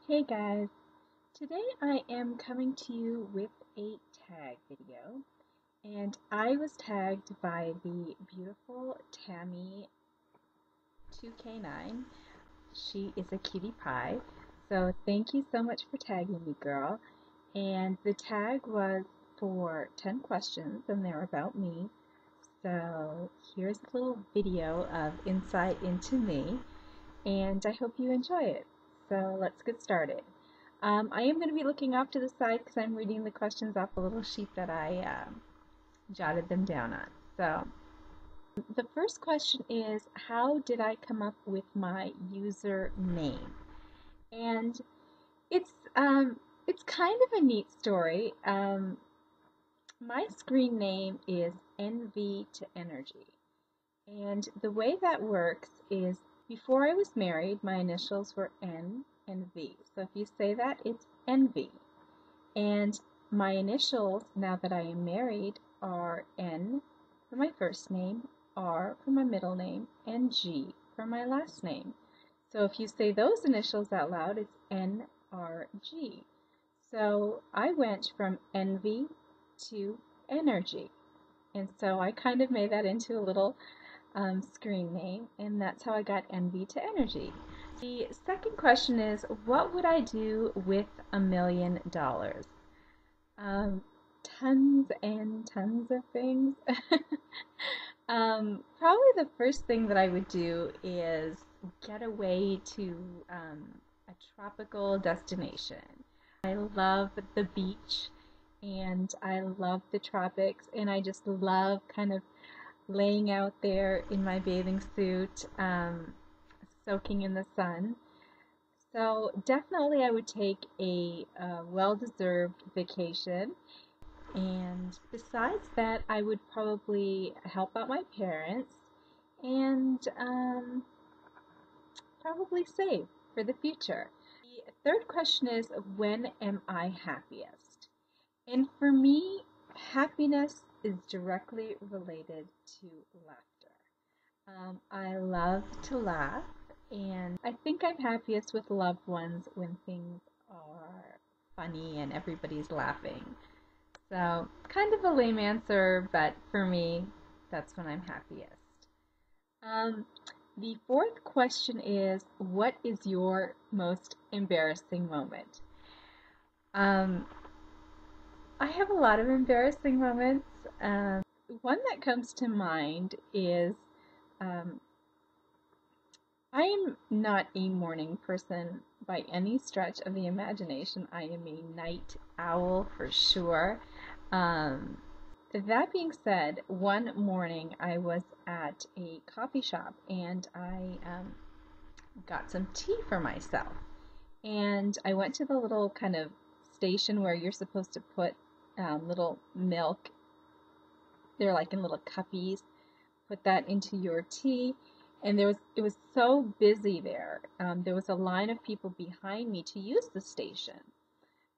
Hey guys, today I am coming to you with a tag video, and I was tagged by the beautiful Tammy 2K9. She is a cutie pie, so thank you so much for tagging me, girl. And the tag was for 10 questions, and they're about me. So here's a little video of insight into me, and I hope you enjoy it. So let's get started. I am going to be looking off to the side because I'm reading the questions off a little sheet that I jotted them down on. So the first question is, how did I come up with my username? And it's it's kind of a neat story. My screen name is NV to Energy, and the way that works is before I was married, my initials were N and V. So if you say that, it's Envy. And my initials, now that I am married, are N for my first name, R for my middle name, and G for my last name. So if you say those initials out loud, it's NRG. So I went from envy to energy. And so I kind of made that into a little screen name, and that's how I got envy to energy. The second question is, what would I do with $1,000,000? Tons and tons of things. Probably the first thing that I would do is get away to a tropical destination. I love the beach and I love the tropics, and I just love kind of laying out there in my bathing suit, soaking in the sun. So definitely I would take a well-deserved vacation. And besides that, I would probably help out my parents and probably save for the future. The third question is, when am I happiest? And for me, happiness is directly related to laughter. I love to laugh, and I think I'm happiest with loved ones when things are funny and everybody's laughing. So, kind of a lame answer, but for me, that's when I'm happiest. Um, the fourth question is, what is your most embarrassing moment? Um, I have a lot of embarrassing moments. One that comes to mind is um, I am not a morning person by any stretch of the imagination. I am a night owl for sure. Um, that being said, one morning I was at a coffee shop and I got some tea for myself. And I went to the little kind of station where you're supposed to put little milk. They're like in little cuppies. Put that into your tea. And it was so busy there. There was a line of people behind me to use the station.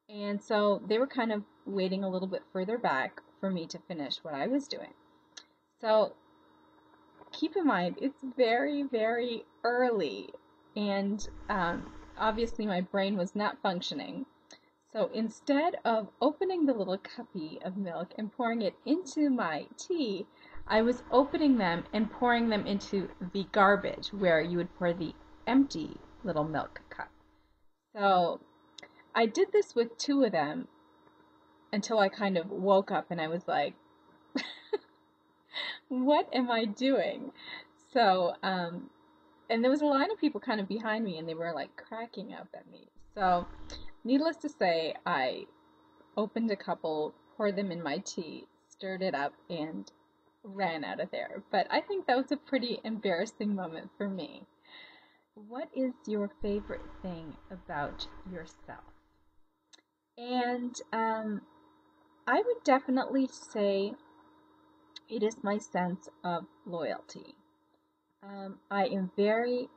And so they were kind of waiting a little bit further back for me to finish what I was doing. So keep in mind, it's very, very early, and obviously my brain was not functioning. So instead of opening the little cuppy of milk and pouring it into my tea, I was opening them and pouring them into the garbage where you would pour the empty little milk cup. So I did this with two of them until I kind of woke up and I was like, what am I doing? So, and there was a line of people kind of behind me and they were like cracking up at me. So, needless to say, I opened a couple, poured them in my tea, stirred it up, and ran out of there. But I think that was a pretty embarrassing moment for me. What is your favorite thing about yourself? And I would definitely say it is my sense of loyalty. I am very,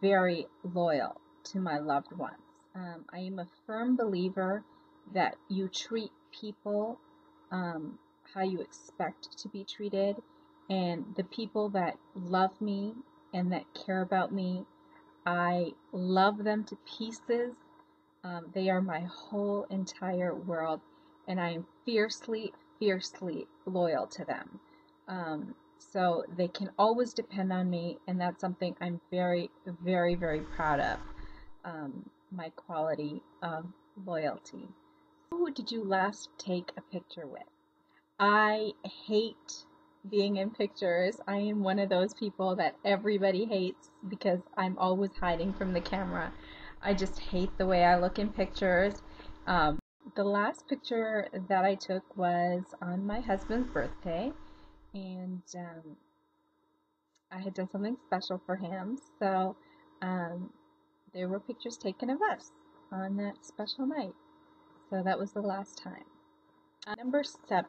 very loyal to my loved ones. I am a firm believer that you treat people how you expect to be treated, and the people that love me and that care about me, I love them to pieces. They are my whole entire world, and I am fiercely, fiercely loyal to them. So they can always depend on me, and that's something I'm very, very, very proud of. My quality of loyalty. Who did you last take a picture with? I hate being in pictures. I am one of those people that everybody hates because I'm always hiding from the camera. I just hate the way I look in pictures. Um, the last picture that I took was on my husband's birthday, and I had done something special for him. So um, there were pictures taken of us on that special night. So that was the last time. Number 7.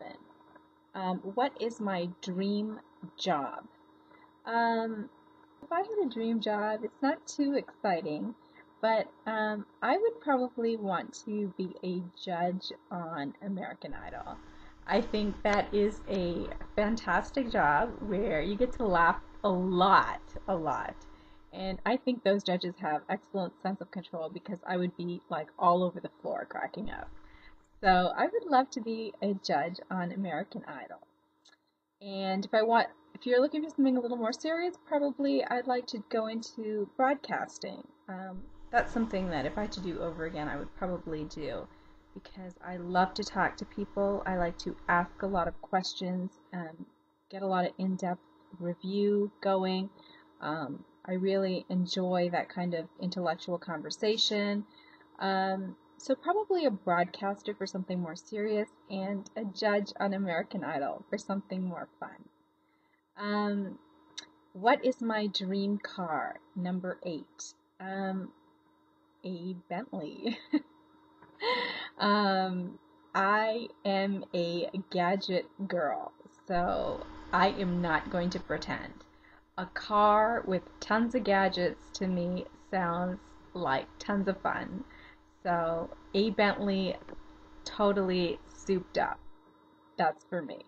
What is my dream job? If I had a dream job, it's not too exciting, but I would probably want to be a judge on American Idol. I think that is a fantastic job where you get to laugh a lot, a lot. And I think those judges have excellent sense of control because I would be like all over the floor cracking up. So I would love to be a judge on American Idol. And if you're looking for something a little more serious, probably I'd like to go into broadcasting. That's something that if I had to do over again, I would probably do because I love to talk to people. I like to ask a lot of questions, get a lot of in-depth review going. I really enjoy that kind of intellectual conversation. So probably a broadcaster for something more serious and a judge on American Idol for something more fun. What is my dream car? Number 8. A Bentley. I am a gadget girl, so I am not going to pretend. A car with tons of gadgets to me sounds like tons of fun. So a Bentley, totally souped up. That's for me.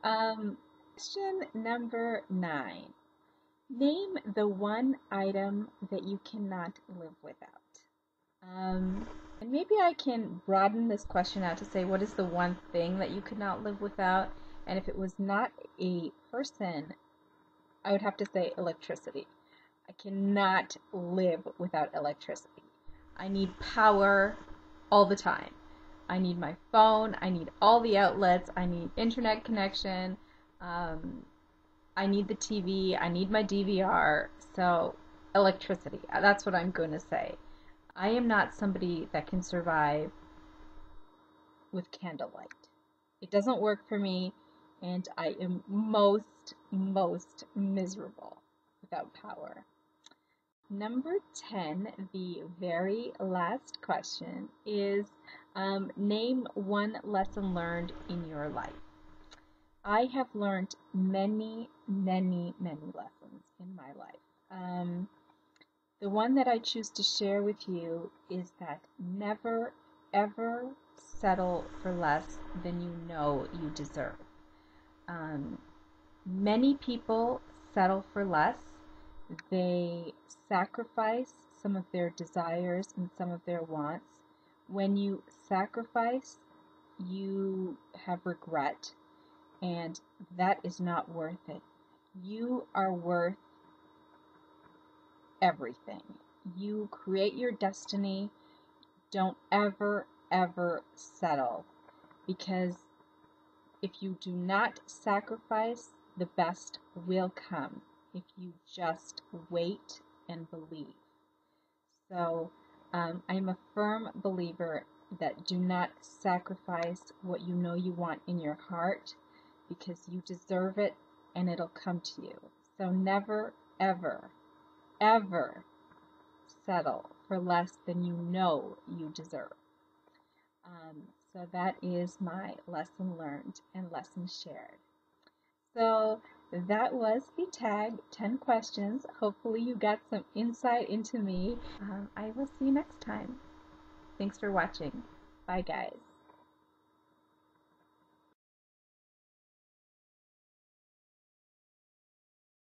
Question number 9. Name the one item that you cannot live without. And maybe I can broaden this question out to say, what is the one thing that you could not live without? And if it was not a person, I would have to say electricity. I cannot live without electricity. I need power all the time. I need my phone. I need all the outlets. I need internet connection. I need the TV. I need my DVR. So electricity. That's what I'm going to say. I am not somebody that can survive with candlelight. It doesn't work for me, and I am most miserable without power. Number 10, the very last question, is name one lesson learned in your life. I have learned many lessons in my life. The one that I choose to share with you is that never, ever settle for less than you know you deserve. Many people settle for less. They sacrifice some of their desires and some of their wants. When you sacrifice, you have regret, and that is not worth it. You are worth everything. You create your destiny. Don't ever, ever settle, because if you do not sacrifice, the best will come if you just wait and believe. So I'm a firm believer that do not sacrifice what you know you want in your heart, because you deserve it and it'll come to you. So never, ever, ever settle for less than you know you deserve. So that is my lesson learned and lesson shared. So that was the tag 10 questions. Hopefully you got some insight into me. I will see you next time. Thanks for watching. Bye guys.